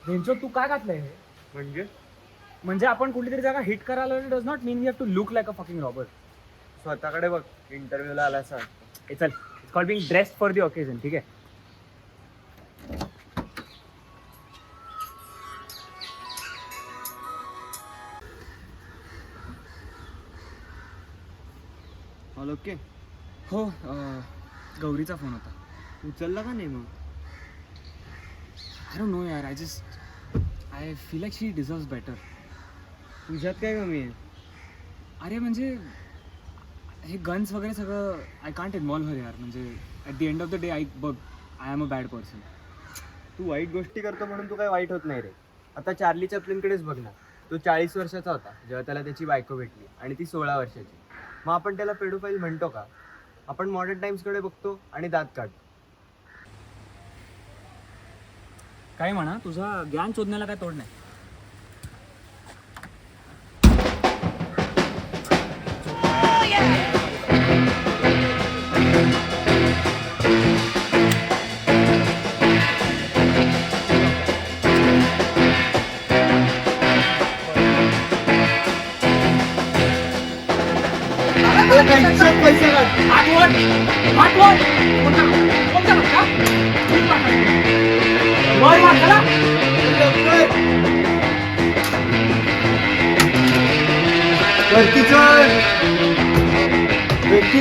बेंचो तू काय घातलंय हे? म्हणजे आपण कुठलीतरी जागा हिट करायला does not mean we have to look like a fucking robber. स्वतःकडे बघ, इंटरव्ह्यूला आला असं वाटतं. हे चल, it's called being dressed for the occasion. ठीक आहे. All okay. हो, गौरीचा फोन होता. उचलला का नाही मग? आय डोंट नो यार, I feel like she deserves better. तुझ्यात काय कमी आहे? अरे म्हणजे हे गन्स वगैरे सगळं आय कांट इन्व्हॉल्व्ह हर यार. म्हणजे at the end of the day I am a bad person. तू वाईट गोष्टी करतो म्हणून तू काय वाईट होत नाही रे. आता चार्ली चॅप्लिनकडेच बघ ना. तो 40 वर्षाचा होता जेव्हा त्याला त्याची बायको भेटली आणि ती 16 वर्षाची. मग आपण त्याला पेडोफाईल म्हणतो का? आपण मॉडर्न टाइम्सकडे बघतो आणि दात काढतो. काय म्हणा, तुझा ज्ञान शोधण्याला काय तोड नाही. वरती चढ. वरती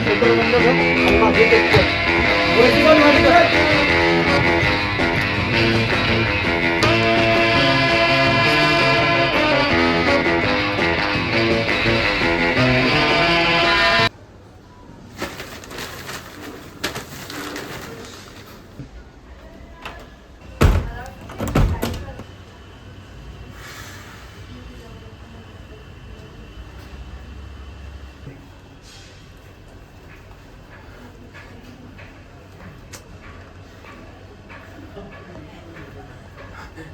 शटर बंद कर आणि मागे टेक कर. वरती चढ, वरती चढ.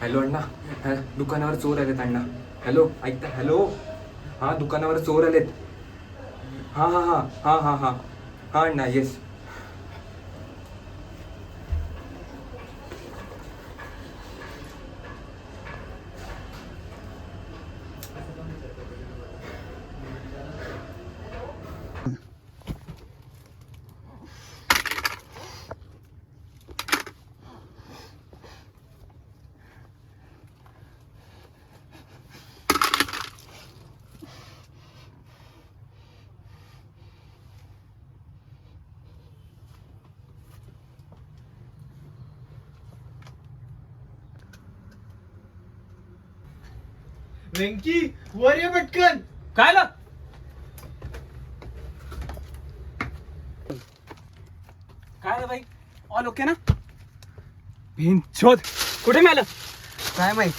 हॅलो अण्णा, दुकानावर चोर आलेत अण्णा. हॅलो ऐकता? हॅलो, हां दुकानावर चोर आलेत. हां हां हां हां हां हां हां अण्णा, येस. वेंकी, वर ये पटकन. काय ला? काय रे भाई, ऑल ओके ना? बेंचोद कुठे मिळालं? काय माहित,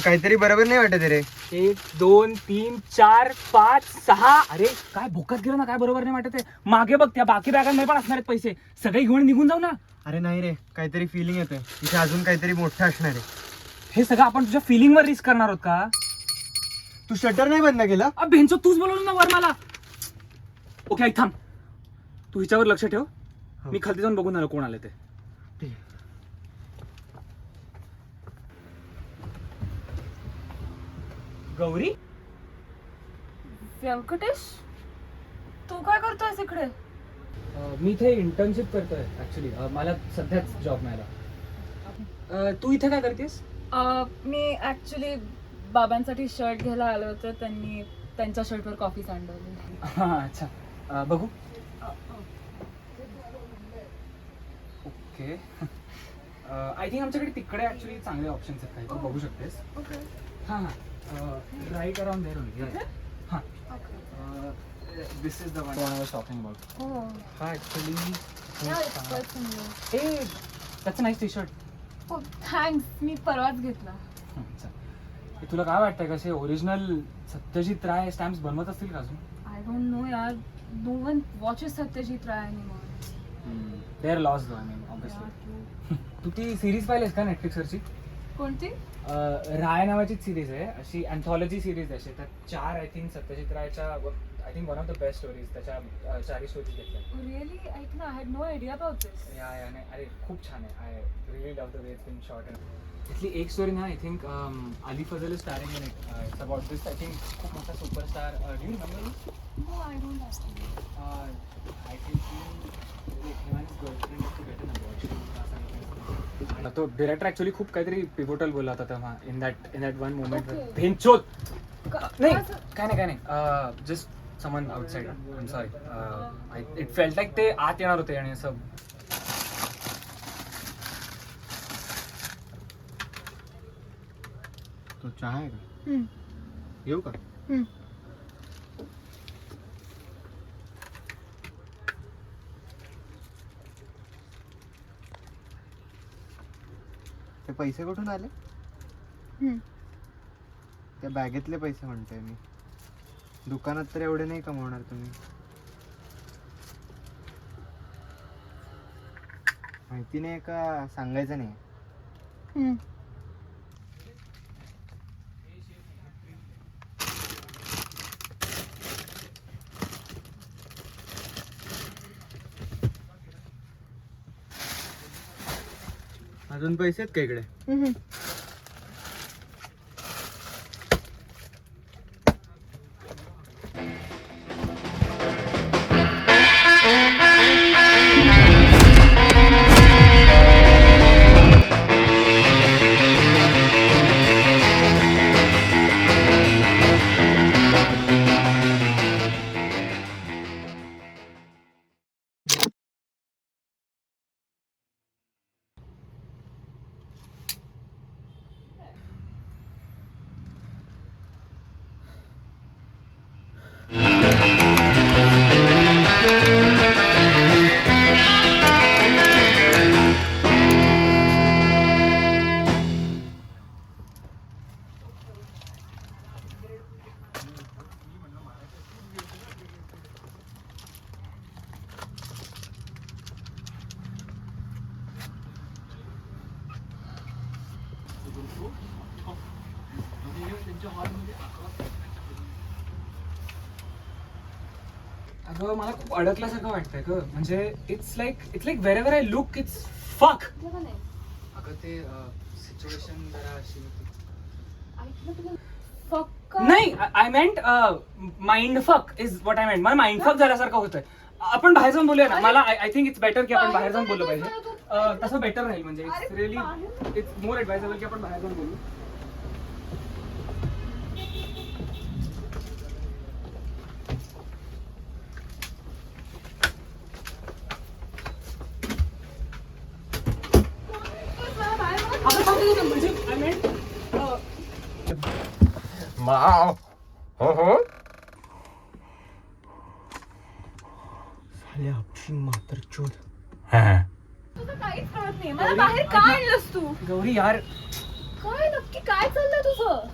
काहीतरी बरोबर नाही वाटत रे. 1 2 3 4 5 6. अरे काय भोकात गेलं ना, काय बरोबर नाही वाटत आहे. मागे बघ, त्या बाकी बॅगांमध्ये पण असणार आहेत पैसे. सगळे घेऊन निघून जाऊ ना. अरे नाही रे, काहीतरी फिलिंग येतोय. इथे अजून काहीतरी मोठं असणार आहे. हे सगळं आपण तुझ्या फिलिंग वर रिस्क करणार आहोत का? तू शटर नाही बंद केलं? बेंचो तूच बोलवलं ना वर मला. ओके ऐक, थांब. तू हिच्यावर लक्ष ठेव. मी खाली जाऊन बघून आलो कोण आले ते. गौरी, व्यंकटेश, तू काय करतोयस इकडे? मी इथे इंटर्नशिप करतोय ऍक्च्युली. मला सध्याच जॉब मिळाला. तू इथे काय करतेस? मी ऍक्च्युली बाबांसाठी शर्ट घ्यायला आलो होतं. त्यांनी त्यांच्या शर्टवर कॉफी सांडवली. हां अच्छा, बघू. ओके, आय थिंक आमच्याकडे तिकडे ऍक्च्युली चांगले ऑप्शन्स आहेत काही. तू बघू शकतेस. ओके. हां हां, राईट अराउंड देअर ओनली. हां, this is the one I was talking about. हो. हा ऍक्च्युली थँक्स. ए त्याचं नाईस टी शर्ट. मी परवाच घेतला. तुला काय वाटतंय, कसे ओरिजिनल सत्यजित राय स्टॅम्प्स बनवत असतील का अजून? आय डोंट नो यार. No one watches Satyajit Ray anymore. They are loss though, I mean obviously. तू ती सिरीज पाहिलीस का नेटफ्लिक्सवरची? कोणती? राय नावाची सिरीज आहे, अशी अँथॉलॉजी सिरीज आहे. त्यात 4 आय थिंक सत्यजित रायच्या I think one of the best stories त्याच्या 4 स्टोरीज घेतल्या. रिअली ऐक ना, I had no idea about this. या नाही अरे खूप छान आहे. I really love the way it's been shot. इथली एक स्टोरी ना I think Ali Fazal is starring in it. It's about this I think खूप मोठा superstar. Do you remember? No, I don't understand. I think girlfriend to get an abortion. तो director actually खूप काहीतरी pivotal बोलला होता तेव्हा in that one moment. Okay. भेंचोद नाही काय नाही just summon outside. I am sorry. It felt like ते आत येणार होते आणि असं. तो चहा आहे का? येऊ का? ते पैसे कुठून आले? त्या बॅगेतले पैसे म्हणतोय मी. दुकानात तर एवढे नाही कमवणार तुम्ही. माहिती नाही का सांगायचं नाही? अजून पैसे आहेत का इकडे? अगं मला खूप अडकल्यासारखं वाटतंय ग. म्हणजे it's like wherever I look it's fuck. अगं ते सिच्युएशन जरा अशी होती. नाही आय मेंट माइंड फक इज व्हॉट आय मेंट. मला माइंड फक झाल्यासारखं होतंय. आपण बाहेर जाऊन बोलूया ना. मला आय थिंक इट्स बेटर की आपण बाहेर जाऊन बोललो पाहिजे. तसं बेटर राहील. म्हणजे इट्स रिअली इट्स मोर ॲडवायझेबल की आपण बाहेर जाऊन बोलू. म्हणजे आय मेंट साले अपशी मात्र चोद. तुझं काहीच कळत नाही. मला बाहेर काय आणलंस तू? गौरी यार काय नक्की काय चाललंय तुझं?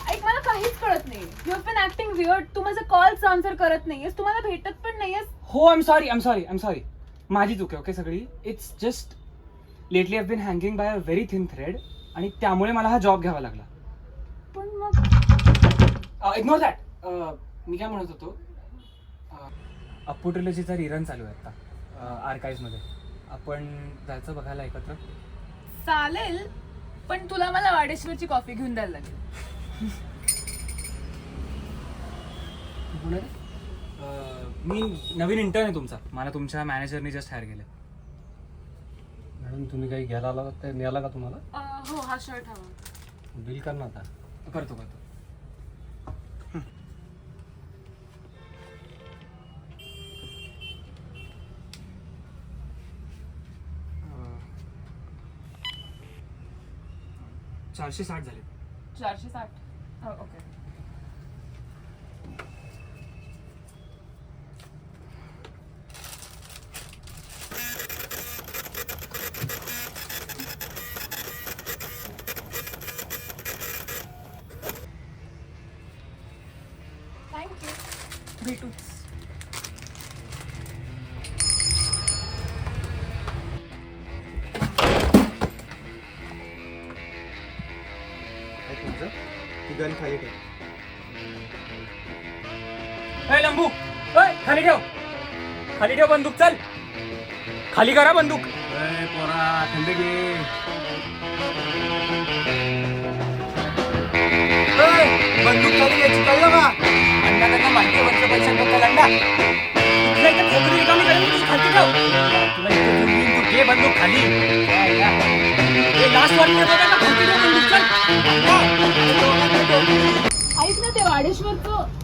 ऐक, मला काहीच कळत नाही. You have been acting weird. तू माझे कॉल्स आन्सर करत नाहीयेस. तू मला भेटत पण नाहीयेस. हो आय एम सॉरी. माझी चूक आहे ओके सगळी. It's just lately I been hanging by a very thin thread आणि त्यामुळे मला हा जॉब घ्यावा लागला. पण मग इग्नोर दॅट. मी काय म्हणत होतो, अप्पू ट्रिलॉजीचा रिरन चालू आहे आता आर्काइव्हमध्ये. आपण जायचं बघायला एकत्र. चालेल, पण तुला मला वाडेश्वरची कॉफी घेऊन द्यायला लागेल. मी नवीन इंटर्न आहे तुमचा. मला तुमच्या मॅनेजरनी जस्ट हायर केलं. मॅडम तुम्ही काही घ्यायला आला ते मिळाला का तुम्हाला? हो, हा शर्ट हवा. बिल कर ना आता. करतो. $460 झाले. 460. ओके. थँक्यू. भेटूच. काय तुमचं? ती गन खाली ठेव. ए लंबू, ए खाली ठेव, खाली ठेव बंदूक, चल खाली करा बंदूक. पोरा थंड घे. बंदूक खाली घ्यायची कळलं का? अण्णा त्यांना माहिती आहे वरच्या पैशांबद्दल. अण्णा तुला इथे खोबरी रिकामी करेल, तुझी खाली ठेव. तुला इथे घेऊन येईन, तू घे बंदूक खाली. हे लास्ट वॉर्निंग देतो का? खाली ठेव बंदूक, चल. ऐक ना ते वाडेश्वरचं